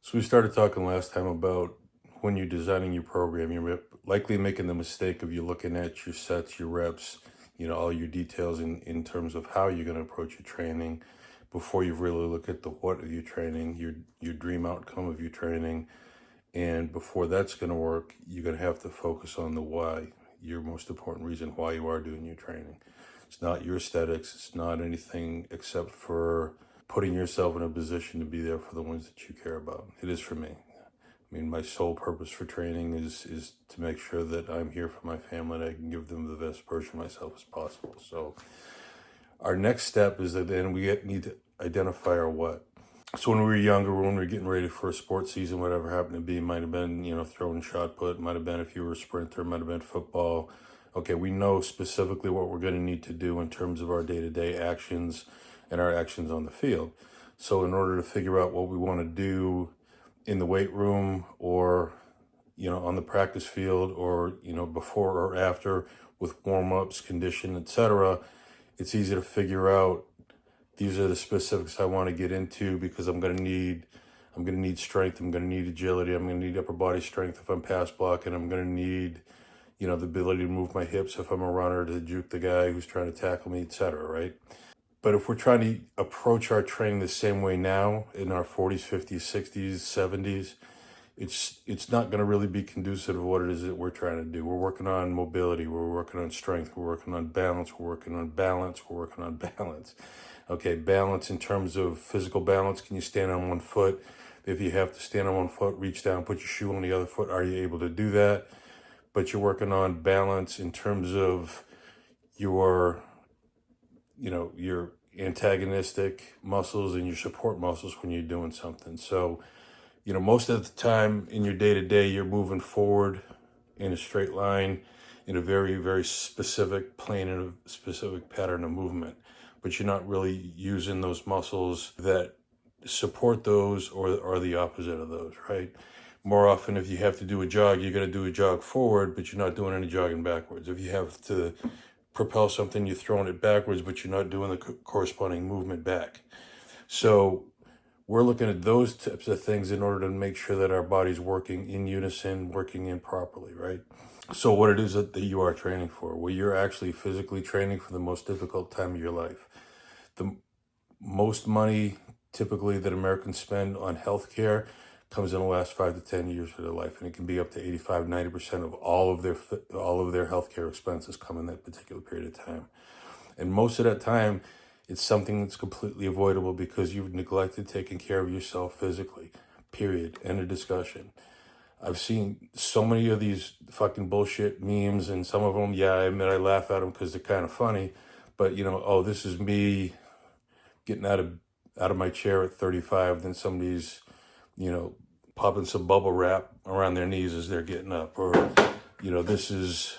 So we started talking last time about when you're designing your program, you're likely making the mistake of you looking at your sets, your reps, all your details in terms of how you're going to approach your training before you really look at the what of your training, your dream outcome of your training. And before that's going to work, you're going to have to focus on the why, your most important reason why you are doing your training. It's not your aesthetics. It's not anything except for putting yourself in a position to be there for the ones that you care about. It is for me. I mean, my sole purpose for training is to make sure that I'm here for my family and I can give them the best version of myself as possible. So our next step is that then we need to identify our what. So when we were younger, when we were getting ready for a sports season, whatever happened to be, might have been, throwing shot put, might have been if you were a sprinter, might have been football. Okay, we know specifically what we're going to need to do in terms of our day-to-day actions and our actions on the field. So in order to figure out what we want to do in the weight room or, on the practice field or, before or after with warm-ups, condition, etc., it's easy to figure out these are the specifics I want to get into because I'm going to need strength. I'm going to need agility. I'm going to need upper body strength if I'm pass blocking. I'm going to need, the ability to move my hips if I'm a runner to juke the guy who's trying to tackle me, etc. Right? But if we're trying to approach our training the same way now in our 40s, 50s, 60s, 70s, it's not going to really be conducive to what it is that we're trying to do. We're working on mobility. We're working on strength. We're working on balance. We're working on balance. We're working on balance. Okay, balance in terms of physical balance. Can you stand on one foot? If you have to stand on one foot, reach down, put your shoe on the other foot. Are you able to do that? But you're working on balance in terms of your antagonistic muscles and your support muscles when you're doing something. So, most of the time in your day-to-day, you're moving forward in a straight line in a very, very specific plane and a specific pattern of movement. But you're not really using those muscles that support those or the opposite of those, right? More often, if you have to do a jog, you're going to do a jog forward, but you're not doing any jogging backwards. If you have to propel something, you're throwing it backwards, but you're not doing the corresponding movement back. So we're looking at those types of things in order to make sure that our body's working in unison, working in properly, right? So what it is that you are training for? Well, you're actually physically training for the most difficult time of your life. The most money typically that Americans spend on healthcare comes in the last 5 to 10 years of their life, and it can be up to 85, 90% of all of their healthcare expenses come in that particular period of time. And most of that time, it's something that's completely avoidable because you've neglected taking care of yourself physically, period. End of discussion. I've seen so many of these fucking bullshit memes, and some of them, yeah, I admit I laugh at them because they're kind of funny, but oh, this is me getting out of my chair at 35, then somebody's, popping some bubble wrap around their knees as they're getting up, or, this is,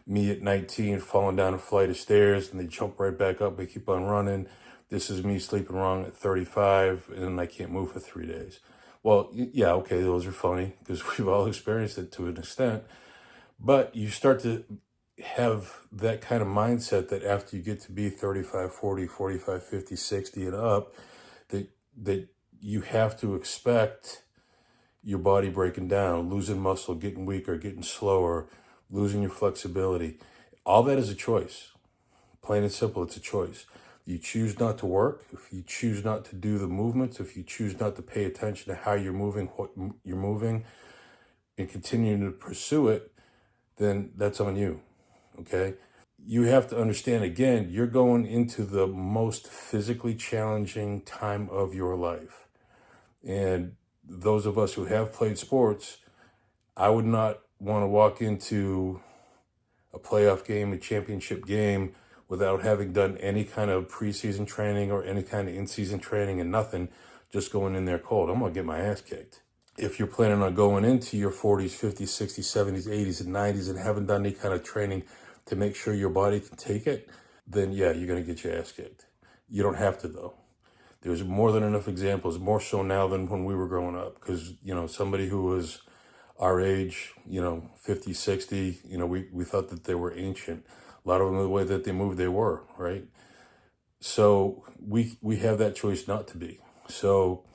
me at 19 falling down a flight of stairs and they jump right back up, they keep on running. This is me sleeping wrong at 35 and I can't move for 3 days. Well, yeah, okay, those are funny because we've all experienced it to an extent, but you start to have that kind of mindset that after you get to be 35, 40, 45, 50, 60 and up, that you have to expect your body breaking down, losing muscle, getting weaker, getting slower, losing your flexibility. All that is a choice. Plain and simple, it's a choice. You choose not to work, if you choose not to do the movements, if you choose not to pay attention to how you're moving, what you're moving, and continuing to pursue it, then that's on you, okay? You have to understand, again, you're going into the most physically challenging time of your life. And those of us who have played sports, I would not want to walk into a playoff game, a championship game, without having done any kind of preseason training or any kind of in-season training and nothing, just going in there cold. I'm going to get my ass kicked. If you're planning on going into your 40s, 50s, 60s, 70s, 80s, and 90s and haven't done any kind of training to make sure your body can take it, then yeah, you're going to get your ass kicked. You don't have to, though. There's more than enough examples, more so now than when we were growing up, because, somebody who was our age, 50, 60, we thought that they were ancient. A lot of them, the way that they moved, they were, right? So we have that choice not to be. So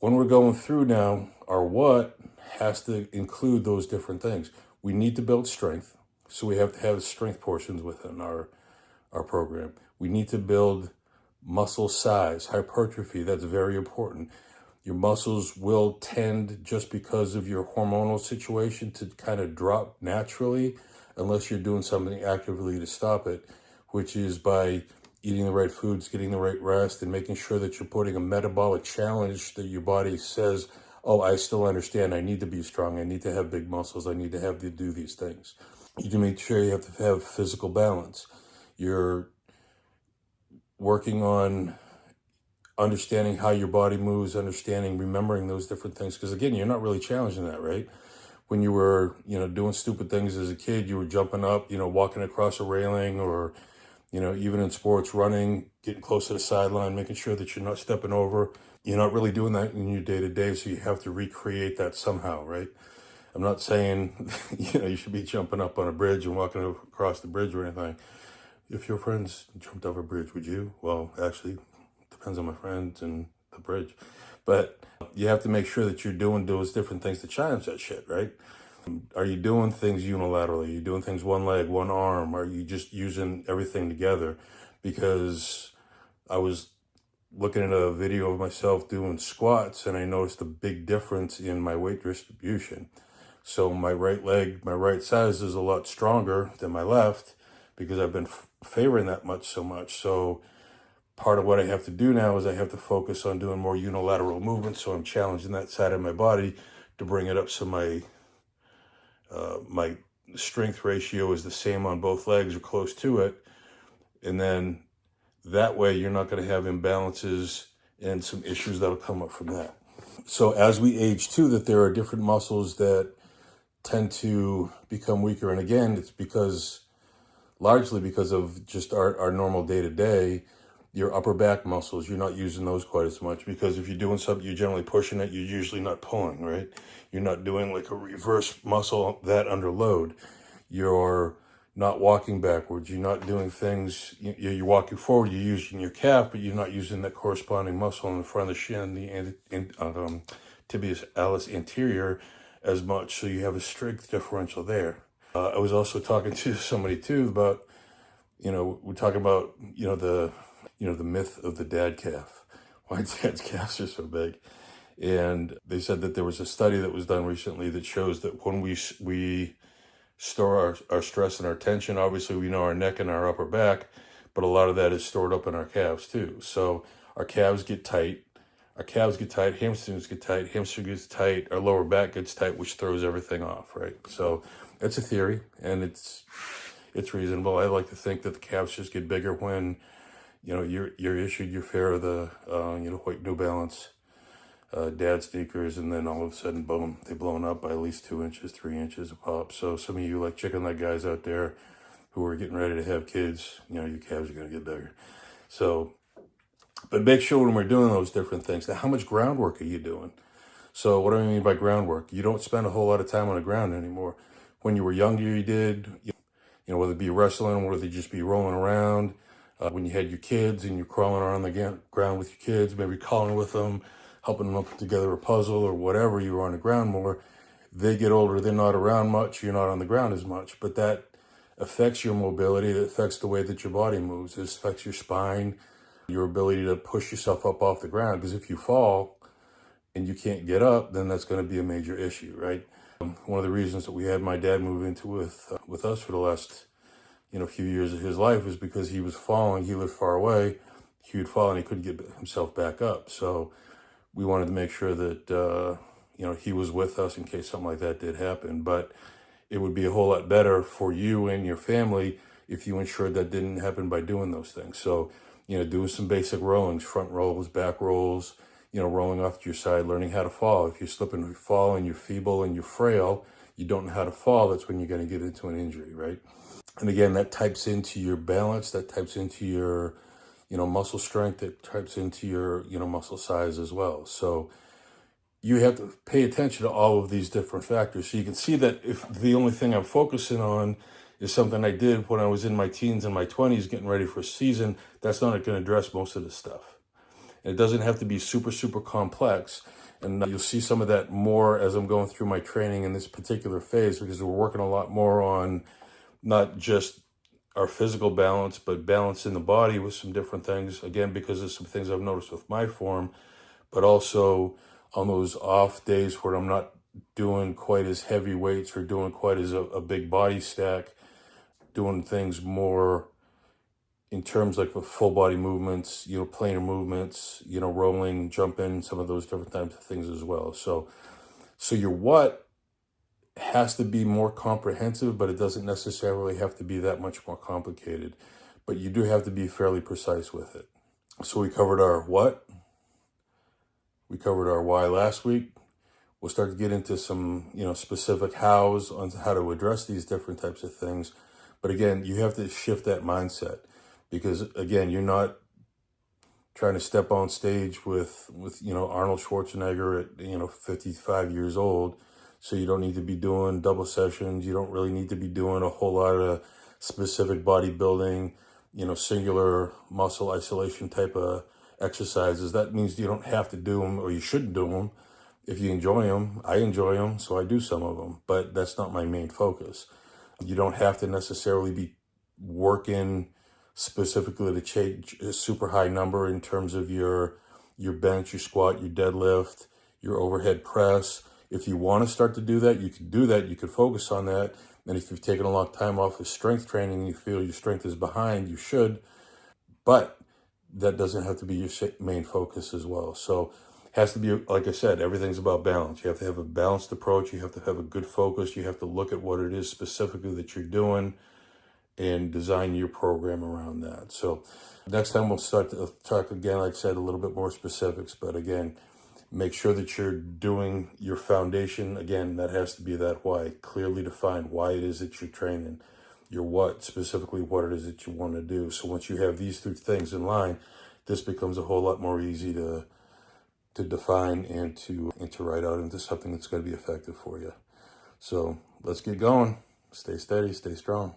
when we're going through now, our what has to include those different things. We need to build strength, so we have to have strength portions within our program. We need to build muscle size, hypertrophy. That's very important. Your muscles will tend, just because of your hormonal situation, to kind of drop naturally unless you're doing something actively to stop it, which is by eating the right foods, getting the right rest, and making sure that you're putting a metabolic challenge that your body says, oh, I still understand. I need to be strong. I need to have big muscles. I need to have to do these things. You can make sure you have to have physical balance. You're working on understanding how your body moves, remembering those different things. Because again, you're not really challenging that, right? When you were, doing stupid things as a kid, you were jumping up, walking across a railing, or, even in sports, running, getting close to the sideline, making sure that you're not stepping over. You're not really doing that in your day to day, so you have to recreate that somehow, right? I'm not saying, you should be jumping up on a bridge and walking across the bridge or anything. If your friends jumped over a bridge, would you? Well, actually, depends on my friends and the bridge. But you have to make sure that you're doing those different things to challenge that shit, right? Are you doing things unilaterally? Are you doing things one leg, one arm? Are you just using everything together? Because I was looking at a video of myself doing squats, and I noticed a big difference in my weight distribution. So my right leg, my right size is a lot stronger than my left, because I've been favoring that so much. So part of what I have to do now is I have to focus on doing more unilateral movements. So I'm challenging that side of my body to bring it up, so my strength ratio is the same on both legs or close to it. And then that way you're not going to have imbalances and some issues that'll come up from that. So as we age too, that there are different muscles that tend to become weaker. And again, it's largely because of just our normal day-to-day. Your upper back muscles, you're not using those quite as much, because if you're doing something, you're generally pushing it, you're usually not pulling, right? You're not doing like a reverse muscle that under load. You're not walking backwards. You're not doing things, you're walking forward, you're using your calf, but you're not using that corresponding muscle in the front of the shin, the tibialis alice anterior, as much. So you have a strength differential there. I was also talking to somebody too about, we're talking about, the myth of the dad calf, why dad's calves are so big. And they said that there was a study that was done recently that shows that when we store our stress and our tension, obviously we know our neck and our upper back, but a lot of that is stored up in our calves too. So our calves get tight, hamstrings get tight, our lower back gets tight, which throws everything off, right? So it's a theory, and it's reasonable. I like to think that the calves just get bigger when, you're issued your fare of the, white New Balance dad sneakers, and then all of a sudden, boom, they've blown up by at least 2 inches, 3 inches a pop. So some of you like chicken leg guys out there who are getting ready to have kids, your calves are going to get bigger. So, but make sure when we're doing those different things, now how much groundwork are you doing? So what do I mean by groundwork? You don't spend a whole lot of time on the ground anymore. When you were younger, you did, whether it be wrestling, whether it just be rolling around. When you had your kids and you're crawling around the ground with your kids, maybe calling with them, helping them put together a puzzle or whatever, you were on the ground more. They get older, they're not around much, you're not on the ground as much. But that affects your mobility, it affects the way that your body moves, it affects your spine, your ability to push yourself up off the ground. Because if you fall and you can't get up, then that's going to be a major issue, right? One of the reasons that we had my dad move into with us for the last few years of his life is because he was falling. He lived far away. He would fall and he couldn't get himself back up. So we wanted to make sure that he was with us in case something like that did happen. But it would be a whole lot better for you and your family if you ensured that didn't happen by doing those things. So doing some basic rollings, front rolls, back rolls, rolling off to your side, learning how to fall. If you slip and fall and you're feeble and you're frail, you don't know how to fall, that's when you're going to get into an injury, right? And again, that types into your balance, that types into your, muscle strength, that types into your, muscle size as well. So you have to pay attention to all of these different factors. So you can see that if the only thing I'm focusing on is something I did when I was in my teens and my 20s getting ready for a season, that's not going to address most of this stuff. And it doesn't have to be super, super complex. And you'll see some of that more as I'm going through my training in this particular phase, because we're working a lot more on not just our physical balance, but balance in the body with some different things. Again, because of some things I've noticed with my form, but also on those off days where I'm not doing quite as heavy weights or doing quite as a big body stack, doing things more in terms like with full body movements, planar movements, rolling, jumping, some of those different types of things as well. So your what has to be more comprehensive, but it doesn't necessarily have to be that much more complicated. But you do have to be fairly precise with it. So we covered our what, we covered our why last week. We'll start to get into some, specific hows on how to address these different types of things. But again, you have to shift that mindset, because again, you're not trying to step on stage with Arnold Schwarzenegger at 55 years old. So you don't need to be doing double sessions. You don't really need to be doing a whole lot of specific bodybuilding, singular muscle isolation type of exercises. That means you don't have to do them, or you shouldn't do them. If you enjoy them, I enjoy them, so I do some of them, but that's not my main focus. You don't have to necessarily be working specifically to change a super high number in terms of your bench, your squat, your deadlift, your overhead press. If you want to start to do that, you can do that. You could focus on that. And if you've taken a long time off of strength training and you feel your strength is behind, you should. But that doesn't have to be your main focus as well. So it has to be, like I said, everything's about balance. You have to have a balanced approach. You have to have a good focus. You have to look at what it is specifically that you're doing and design your program around that. So next time we'll start to talk again, like I said, a little bit more specifics. But again, make sure that you're doing your foundation. Again, that has to be that why, clearly defined why it is that you're training, your what, specifically what it is that you want to do. So once you have these three things in line, this becomes a whole lot more easy to define and to write out into something that's going to be effective for you. So let's get going. Stay steady, stay strong.